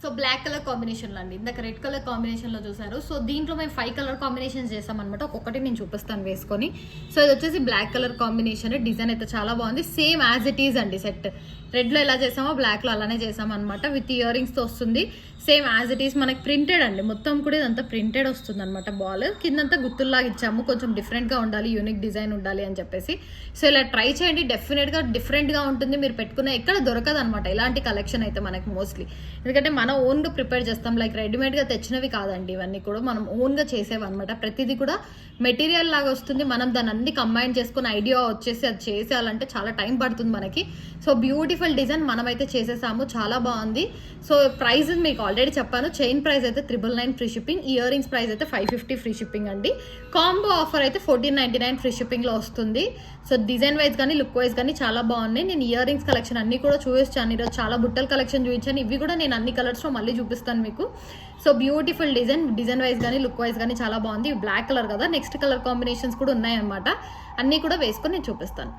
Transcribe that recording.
So black colour కాంబినేషన్లో అండి, ఇందాక రెడ్ కలర్ కాంబినేషన్లో చూసారు. సో దీంట్లో మేము 5 కలర్ కాంబినేషన్స్ చేస్తామన్నమాట. ఒక్కొక్కటి నేను చూపిస్తాను వేసుకొని. సో ఇది వచ్చేసి బ్లాక్ కలర్ కాంబినేషన్. డిజైన్ అయితే చాలా బాగుంది. సేమ్ యాజ్ ఇట్ ఈజ్ అండి. సెట్ రెడ్లో ఎలా చేసామో బ్లాక్లో అలానే చేసామన్నమాట. విత్ ఇయర్ రింగ్స్తో వస్తుంది. Same as it is. మనకి ప్రింటెడ్ అండి, మొత్తం కూడా ఇదంతా ప్రింటెడ్ వస్తుంది అనమాట. బాల్ కిందంతా గుత్తుల్లాగా ఇచ్చాము. కొంచెం డిఫరెంట్గా ఉండాలి, యూనిక్ డిజైన్ ఉండాలి అని చెప్పేసి. సో ఇలా ట్రై చేయండి, డెఫినెట్గా డిఫరెంట్గా ఉంటుంది. మీరు పెట్టుకున్న ఎక్కడ దొరకదు అనమాట ఇలాంటి కలెక్షన్ అయితే మనకి మోస్ట్లీ. ఎందుకంటే మనం ఓన్గా ప్రిపేర్ చేస్తాం, లైక్ రెడీమేడ్గా తెచ్చినవి కాదండి ఇవన్నీ కూడా. మనం ఓన్గా చేసేవి అనమాట. ప్రతిదీ కూడా మెటీరియల్ లాగా వస్తుంది. మనం దాన్ని అన్ని కంబైన్ చేసుకుని ఐడియా వచ్చేసి అది చేసేయాలంటే చాలా టైం పడుతుంది మనకి. సో బ్యూటిఫుల్ డిజైన్ మనమైతే చేసేసాము, చాలా బాగుంది. సో ప్రైస్ మీకు ఆల్రెడీ చెప్పాను. చైన్ ప్రైస్ అయితే 999 free shipping, ear rings price అయితే 550 ఫ్రీ షిప్పింగ్ అండి. కాంబో ఆఫర్ అయితే 1499 ఫ్రీ షిప్పింగ్లో వస్తుంది. సో డిజైన్ వైజ్ కానీ లుక్ వైజ్ కానీ చాలా బాగున్నాయి. నేను ఇయర్ రింగ్స్ కలెక్షన్ అన్ని కూడా చూపించాను ఈరోజు. చాలా బుట్టల కలెక్షన్ చూపించాను. ఇవి కూడా నేను అన్ని కలర్స్లో మళ్ళీ చూపిస్తాను మీకు. సో బ్యూటిఫుల్ డిజైన్ వైజ్ కానీ లుక్ వైజ్ కానీ చాలా బాగుంది. బ్లాక్ కలర్ కదా, నెక్స్ట్ కలర్ కాంబినేషన్స్ కూడా ఉన్నాయన్నమాట. అన్నీ కూడా వేసుకొని నేను చూపిస్తాను.